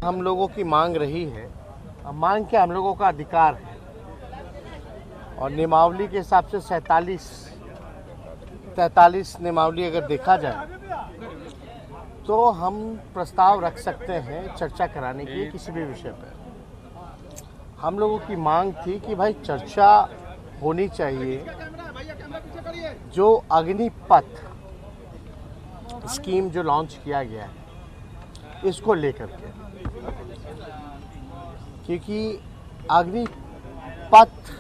हम लोगों की मांग रही है, अब मांग के हम लोगों का अधिकार है और नियमावली के हिसाब से 43 नियमावली अगर देखा जाए तो हम प्रस्ताव रख सकते हैं चर्चा कराने के लिए किसी भी विषय पर। हम लोगों की मांग थी कि भाई चर्चा होनी चाहिए जो अग्निपथ स्कीम जो लॉन्च किया गया है इसको लेकर के, क्योंकि अग्निपथ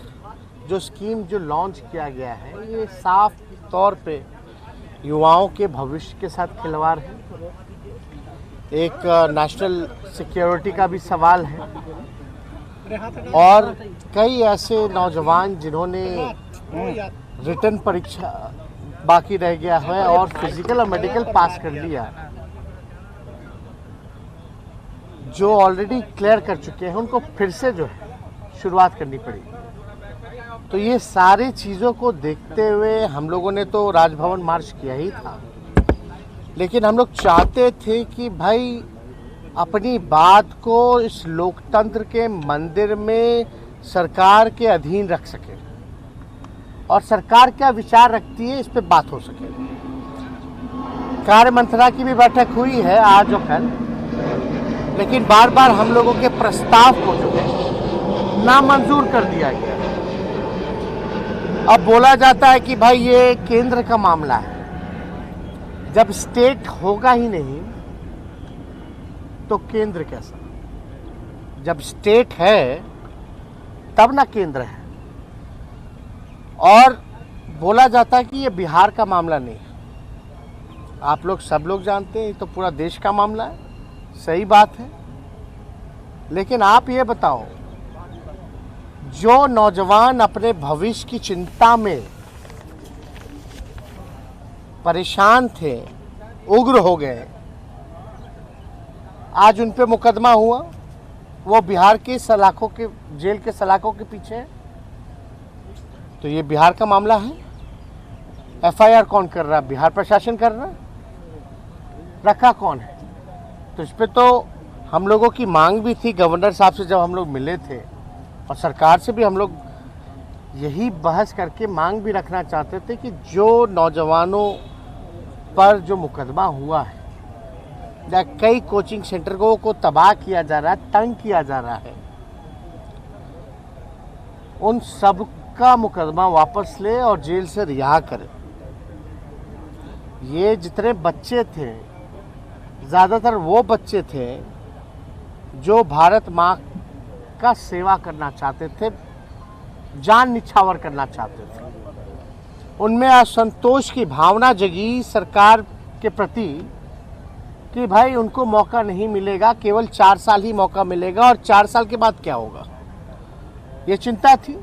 जो स्कीम जो लॉन्च किया गया है ये साफ तौर पे युवाओं के भविष्य के साथ खिलवाड़ है। एक नेशनल सिक्योरिटी का भी सवाल है और कई ऐसे नौजवान जिन्होंने रिटन परीक्षा बाकी रह गया है और फिजिकल और मेडिकल पास कर लिया, जो ऑलरेडी क्लियर कर चुके हैं, उनको फिर से जो है शुरुआत करनी पड़ेगी। तो ये सारी चीज़ों को देखते हुए हम लोगों ने तो राजभवन मार्च किया ही था, लेकिन हम लोग चाहते थे कि भाई अपनी बात को इस लोकतंत्र के मंदिर में सरकार के अधीन रख सके और सरकार क्या विचार रखती है इस पे बात हो सके। कार्य मंत्रणा की भी बैठक हुई है आज और कल, लेकिन बार बार हम लोगों के प्रस्ताव को जो है नामंजूर कर दिया गया। अब बोला जाता है कि भाई ये केंद्र का मामला है। जब स्टेट होगा ही नहीं तो केंद्र कैसा? जब स्टेट है तब ना केंद्र है। और बोला जाता है कि ये बिहार का मामला नहीं है। आप लोग सब लोग जानते हैं ये तो पूरा देश का मामला है, सही बात है। लेकिन आप ये बताओ, जो नौजवान अपने भविष्य की चिंता में परेशान थे, उग्र हो गए, आज उन पे मुकदमा हुआ, वो बिहार के सलाखों के जेल के सलाखों के पीछे है। तो ये बिहार का मामला है। एफआईआर कौन कर रहा है? बिहार प्रशासन कर रहा है। रखा कौन है? तो इस पे तो हम लोगों की मांग भी थी। गवर्नर साहब से जब हम लोग मिले थे और सरकार से भी हम लोग यही बहस करके मांग भी रखना चाहते थे कि जो नौजवानों पर जो मुकदमा हुआ है, कई कोचिंग सेंटर को तबाह किया जा रहा है, तंग किया जा रहा है, उन सब का मुकदमा वापस ले और जेल से रिहा करे। ये जितने बच्चे थे, ज़्यादातर वो बच्चे थे जो भारत माँ का सेवा करना चाहते थे, जान निछावर करना चाहते थे। उनमें असंतोष की भावना जगी सरकार के प्रति कि भाई उनको मौका नहीं मिलेगा, केवल 4 साल ही मौका मिलेगा और 4 साल के बाद क्या होगा, ये चिंता थी।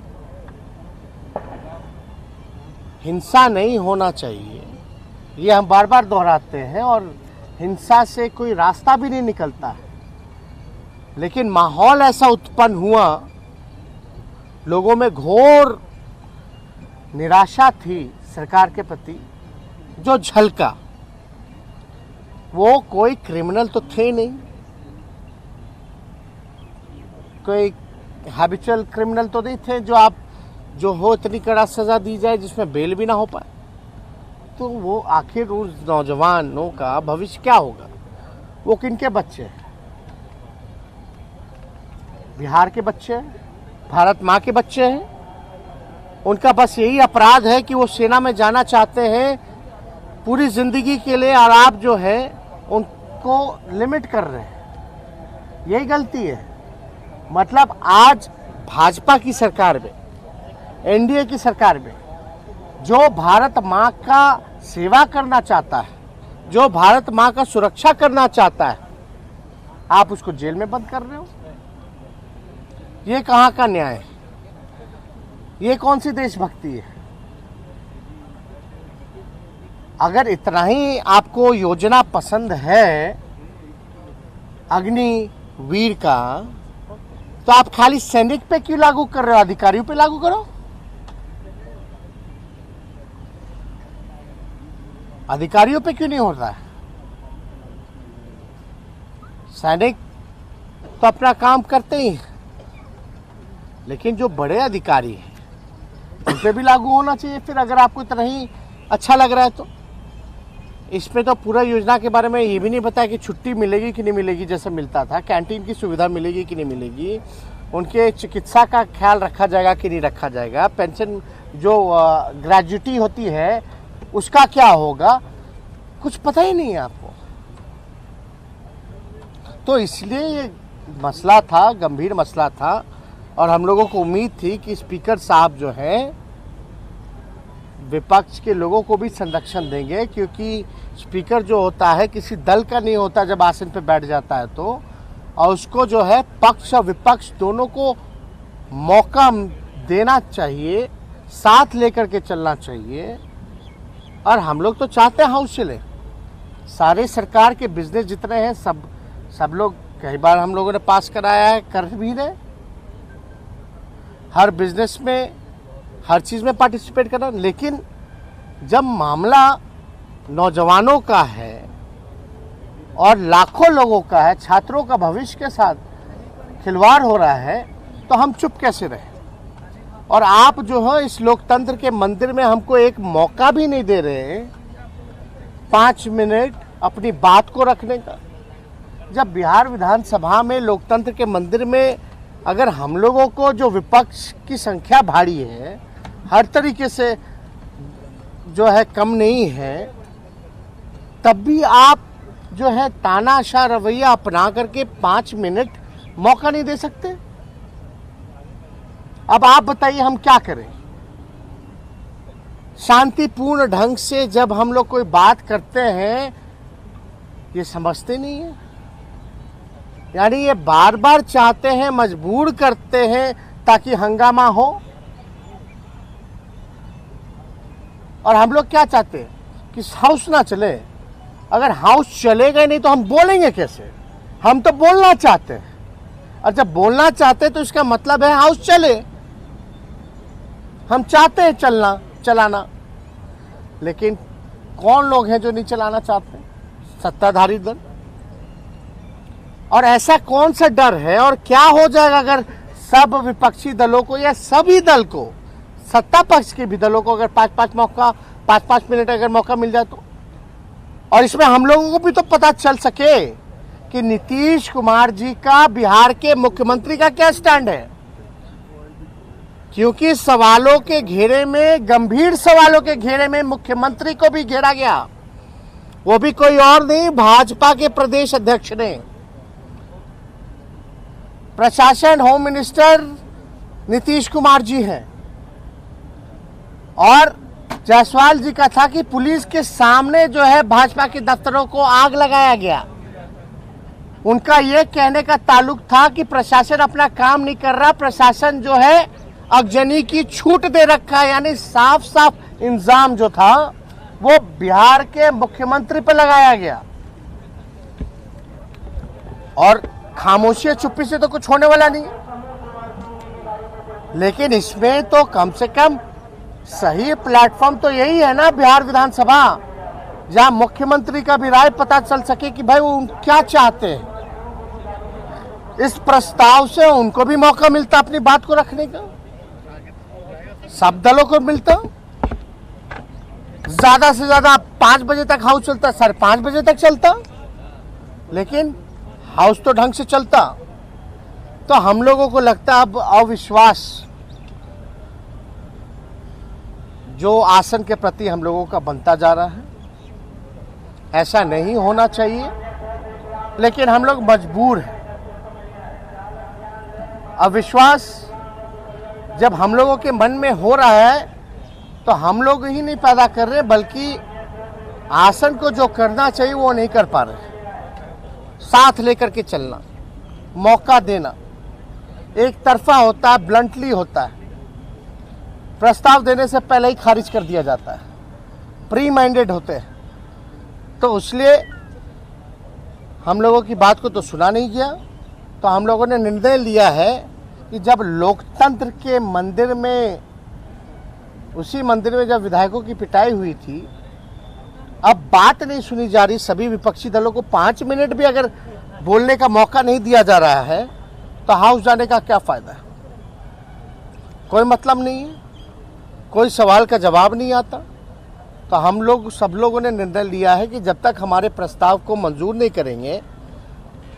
हिंसा नहीं होना चाहिए, ये हम बार बार दोहराते हैं और हिंसा से कोई रास्ता भी नहीं निकलता है। लेकिन माहौल ऐसा उत्पन्न हुआ, लोगों में घोर निराशा थी सरकार के प्रति, जो झलका। वो कोई क्रिमिनल तो थे नहीं, कोई हैबिचुअल क्रिमिनल तो नहीं थे जो हो इतनी कड़ा सजा दी जाए जिसमें बेल भी ना हो पाए। तो वो आखिर उस नौजवानों का भविष्य क्या होगा? वो किनके बच्चे हैं? बिहार के बच्चे हैं, भारत माँ के बच्चे हैं। उनका बस यही अपराध है कि वो सेना में जाना चाहते हैं पूरी जिंदगी के लिए, और आप जो है उनको लिमिट कर रहे हैं। यही गलती है। मतलब आज भाजपा की सरकार में, एनडीए की सरकार में, जो भारत माँ का सेवा करना चाहता है, जो भारत माँ का सुरक्षा करना चाहता है, आप उसको जेल में बंद कर रहे हो। ये कहाँ का न्याय है? ये कौन सी देशभक्ति है? अगर इतना ही आपको योजना पसंद है अग्निवीर का, तो आप खाली सैनिक पे क्यों लागू कर रहे हो? अधिकारियों पे लागू करो। अधिकारियों पे क्यों नहीं हो रहा है? सैनिक तो अपना काम करते ही हैं, लेकिन जो बड़े अधिकारी हैं उन पे भी लागू होना चाहिए। फिर अगर आपको इतना ही अच्छा लग रहा है तो इसमें तो पूरा योजना के बारे में ये भी नहीं बताया कि छुट्टी मिलेगी कि नहीं मिलेगी, जैसे मिलता था, कैंटीन की सुविधा मिलेगी कि नहीं मिलेगी, उनके चिकित्सा का ख्याल रखा जाएगा कि नहीं रखा जाएगा, पेंशन जो ग्रेजुटी होती है उसका क्या होगा, कुछ पता ही नहीं है आपको। तो इसलिए ये मसला था, गंभीर मसला था, और हम लोगों को उम्मीद थी कि स्पीकर साहब जो हैं विपक्ष के लोगों को भी संरक्षण देंगे, क्योंकि स्पीकर जो होता है किसी दल का नहीं होता जब आसन पे बैठ जाता है तो, और उसको जो है पक्ष और विपक्ष दोनों को मौका देना चाहिए, साथ लेकर के चलना चाहिए। और हम लोग तो चाहते हैं हाउस चले, सारे सरकार के बिजनेस जितने हैं सब लोग कई बार हम लोगों ने पास कराया है, कर भी रहे, हर बिजनेस में हर चीज़ में पार्टिसिपेट करना। लेकिन जब मामला नौजवानों का है और लाखों लोगों का है, छात्रों का भविष्य के साथ खिलवाड़ हो रहा है, तो हम चुप कैसे रहे। और आप जो है इस लोकतंत्र के मंदिर में हमको एक मौका भी नहीं दे रहे हैं 5 मिनट अपनी बात को रखने का। जब बिहार विधानसभा में लोकतंत्र के मंदिर में अगर हम लोगों को जो विपक्ष की संख्या भारी है, हर तरीके से जो है कम नहीं है, तब भी आप जो है तानाशाह रवैया अपना करके 5 मिनट मौका नहीं दे सकते। अब आप बताइए हम क्या करें। शांतिपूर्ण ढंग से जब हम लोग कोई बात करते हैं ये समझते नहीं है, यानी ये बार बार चाहते हैं, मजबूर करते हैं ताकि हंगामा हो। और हम लोग क्या चाहते हैं कि हाउस ना चले। अगर हाउस चलेगा नहीं तो हम बोलेंगे कैसे। हम तो बोलना चाहते हैं, और जब बोलना चाहते हैं तो इसका मतलब है हाउस चले। हम चाहते हैं चलाना, लेकिन कौन लोग हैं जो नहीं चलाना चाहते? सत्ताधारी दल। और ऐसा कौन सा डर है और क्या हो जाएगा अगर सब विपक्षी दलों को या सभी दल को, सत्ता पक्ष के भी दलों को अगर 5-5 मिनट अगर मौका मिल जाए तो। और इसमें हम लोगों को भी तो पता चल सके कि नीतीश कुमार जी का बिहार के मुख्यमंत्री का क्या स्टैंड है। क्योंकि सवालों के घेरे में, गंभीर सवालों के घेरे में मुख्यमंत्री को भी घेरा गया, वो भी कोई और नहीं, भाजपा के प्रदेश अध्यक्ष ने। प्रशासन, होम मिनिस्टर नीतीश कुमार जी हैं। और जायसवाल जी का था कि पुलिस के सामने जो है भाजपा के दफ्तरों को आग लगाया गया। उनका यह कहने का ताल्लुक था कि प्रशासन अपना काम नहीं कर रहा, प्रशासन जो है अगजनी की छूट दे रखा है। यानी साफ साफ इल्जाम जो था वो बिहार के मुख्यमंत्री पर लगाया गया। और खामोशी चुप्पी से तो कुछ होने वाला नहीं। लेकिन इसमें तो कम से कम सही प्लेटफॉर्म तो यही है ना, बिहार विधानसभा, जहां मुख्यमंत्री का भी राय पता चल सके कि भाई वो क्या चाहते हैं। इस प्रस्ताव से उनको भी मौका मिलता अपनी बात को रखने का, सब दलों को मिलता। ज्यादा से ज्यादा 5 बजे तक हाउस चलता, 5:30 बजे तक चलता, लेकिन हाउस तो ढंग से चलता। तो हम लोगों को लगता अब अविश्वास जो आसन के प्रति हम लोगों का बनता जा रहा है, ऐसा नहीं होना चाहिए। लेकिन हम लोग मजबूर हैं। अविश्वास जब हम लोगों के मन में हो रहा है तो हम लोग ही नहीं पैदा कर रहे, बल्कि आसन को जो करना चाहिए वो नहीं कर पा रहे। साथ लेकर के चलना, मौका देना एक तरफा होता है, ब्लंटली होता है। प्रस्ताव देने से पहले ही खारिज कर दिया जाता है, प्री माइंडेड होते हैं। तो इसलिए हम लोगों की बात को तो सुना नहीं गया। तो हम लोगों ने निर्णय लिया है कि जब लोकतंत्र के मंदिर में, उसी मंदिर में जब विधायकों की पिटाई हुई थी, अब बात नहीं सुनी जा रही, सभी विपक्षी दलों को 5 मिनट भी अगर बोलने का मौका नहीं दिया जा रहा है तो हाउस जाने का क्या फायदा है? कोई मतलब नहीं है, कोई सवाल का जवाब नहीं आता। तो हम लोग सब लोगों ने निर्णय लिया है कि जब तक हमारे प्रस्ताव को मंजूर नहीं करेंगे,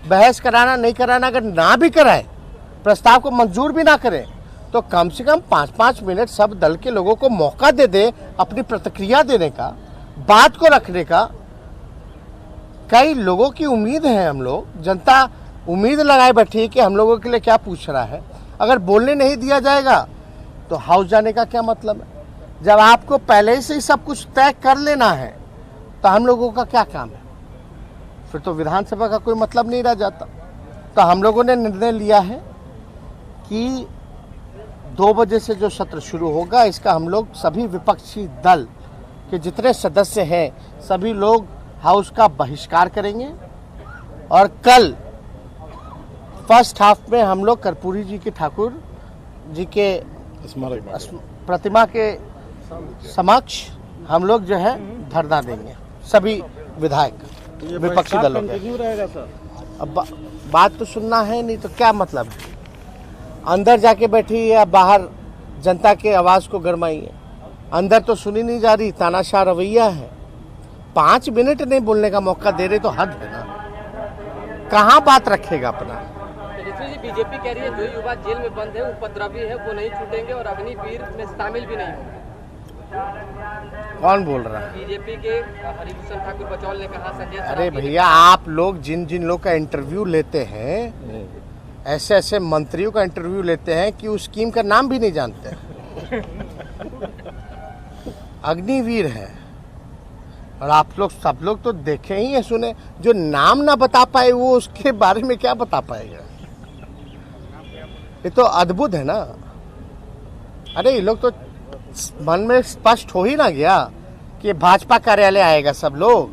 बहस कराना नहीं कराना, अगर ना भी कराए, प्रस्ताव को मंजूर भी ना करें, तो कम से कम 5-5 मिनट सब दल के लोगों को मौका दे दे अपनी प्रतिक्रिया देने का, बात को रखने का। कई लोगों की उम्मीद है, हम लोग जनता उम्मीद लगाए बैठी है कि हम लोगों के लिए क्या पूछ रहा है। अगर बोलने नहीं दिया जाएगा तो हाउस जाने का क्या मतलब है? जब आपको पहले से ही सब कुछ तय कर लेना है तो हम लोगों का क्या काम है? फिर तो विधानसभा का कोई मतलब नहीं रह जाता। तो हम लोगों ने निर्णय लिया है कि 2 बजे से जो सत्र शुरू होगा, इसका हम लोग सभी विपक्षी दल के जितने सदस्य हैं सभी लोग हाउस का बहिष्कार करेंगे। और कल फर्स्ट हाफ में हम लोग कर्पूरी जी के ठाकुर जी के प्रतिमा के समक्ष हम लोग जो है धरना देंगे, सभी विधायक विपक्षी दलों के। रहेगा सर, अब बात तो सुनना है, नहीं तो क्या मतलब है? अंदर जाके बैठी या बाहर जनता के आवाज को गरमाई है? अंदर तो सुनी नहीं जा रही, तानाशाह रवैया है। 5 मिनट नहीं बोलने का मौका दे रहे तो हद है ना। कहाँ बात रखेगा अपना? जी, बीजेपी कह रही है जो युवा जेल में बंद है, उपद्रवी है, वो नहीं छूटेंगे और अग्निवीर में शामिल भी नहीं होंगे। कौन बोल रहा है? बीजेपी के हरिभूषण ठाकुर बचौल ने कहा। संजय, अरे भैया, आप लोग जिन जिन लोग का इंटरव्यू लेते हैं, ऐसे ऐसे मंत्रियों का इंटरव्यू लेते हैं कि उस स्कीम का नाम भी नहीं जानते। अग्निवीर है, और आप लोग सब लोग तो देखे ही है, सुने। जो नाम ना बता पाए वो उसके बारे में क्या बता पाएगा? ये तो अद्भुत है ना। अरे ये लोग तो मन में स्पष्ट हो ही ना गया कि भाजपा कार्यालय आएगा सब लोग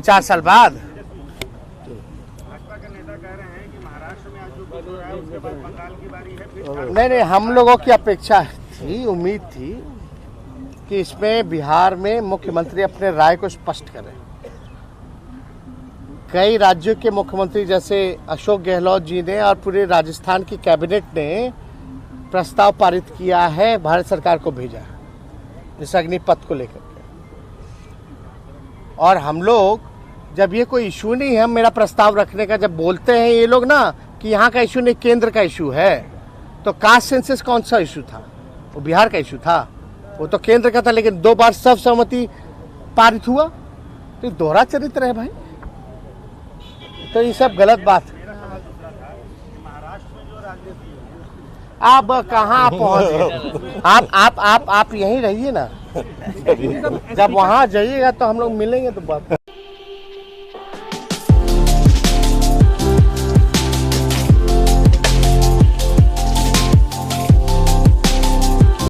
4 साल बाद। भाजपा के नेता कह रहे हैं कि महाराष्ट्र में आज जो कुछ हो रहा है उसके बाद बंगाल की बारी है। नहीं, हम लोगों की अपेक्षा थी, उम्मीद थी कि इसमें बिहार में मुख्यमंत्री अपने राय को स्पष्ट करें। कई राज्यों के मुख्यमंत्री जैसे अशोक गहलोत जी ने और पूरे राजस्थान की कैबिनेट ने प्रस्ताव पारित किया है, भारत सरकार को भेजा इस अग्निपथ को लेकर के। और हम लोग जब ये कोई इशू नहीं है मेरा प्रस्ताव रखने का, जब बोलते हैं ये लोग ना कि यहाँ का इशू नहीं केंद्र का इशू है, तो कास्ट सेंसस कौन सा इशू था? वो बिहार का इशू था, वो तो केंद्र का था। लेकिन 2 बार सर्वसम्मति पारित हुआ, तो दोहरा चरित्र है भाई। तो ये सब गलत बात है। आप कहाँ पहुँच गए? आप यहीं रहिए ना, जब वहाँ जाइएगा तो हम लोग मिलेंगे तो बात